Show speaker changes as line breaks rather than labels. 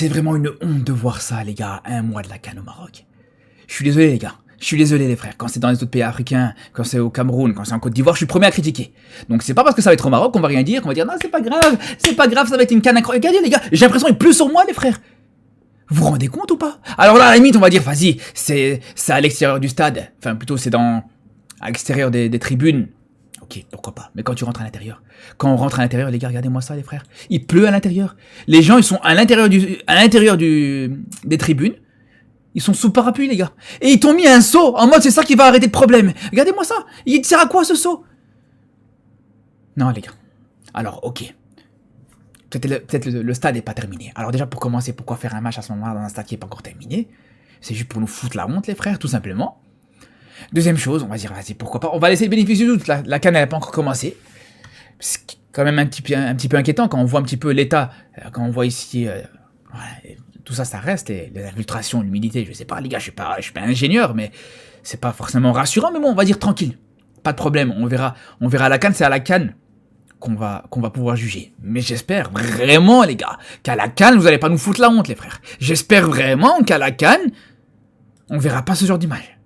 C'est vraiment une honte de voir ça, les gars, à un mois de la CAN au Maroc. Je suis désolé, les gars. Je suis désolé, les frères. Quand c'est dans les autres pays africains, quand c'est au Cameroun, quand c'est en Côte d'Ivoire, je suis le premier à critiquer. Donc c'est pas parce que ça va être au Maroc qu'on va rien dire, qu'on va dire non, c'est pas grave, ça va être une CAN incroyable. Regardez, les gars, j'ai l'impression qu'il pleut sur moi, les frères. Vous vous rendez compte ou pas? Alors là, à la limite, on va dire, vas-y, c'est à l'extérieur du stade. Enfin, plutôt, c'est à l'extérieur des tribunes. Ok, pourquoi pas. Mais quand tu rentres à l'intérieur, quand on rentre à l'intérieur, les gars, regardez-moi ça, les frères. Il pleut à l'intérieur. Les gens, ils sont à l'intérieur des tribunes. Ils sont sous parapluie, les gars. Et ils t'ont mis un seau en mode c'est ça qui va arrêter le problème. Regardez-moi ça. Il sert à quoi ce seau? Non, les gars. Alors, ok. Peut-être le stade n'est pas terminé. Alors déjà, pour commencer, pourquoi faire un match à ce moment-là dans un stade qui n'est pas encore terminé? C'est juste pour nous foutre la honte, les frères, tout simplement. Deuxième chose, on va dire, vas-y, pourquoi pas. On va laisser le bénéfice du doute. La CAN, elle n'a pas encore commencé. C'est quand même un petit peu inquiétant quand on voit un petit peu l'état. Quand on voit ici... tout ça, ça reste. Les infiltrations, l'humidité, je sais pas, les gars, je suis pas ingénieur, mais c'est pas forcément rassurant. Mais bon, on va dire tranquille. Pas de problème, on verra la CAN, c'est à la CAN qu'on va pouvoir juger. Mais j'espère vraiment, les gars, qu'à la CAN, vous allez pas nous foutre la honte, les frères. J'espère vraiment qu'à la CAN, on verra pas ce genre d'image.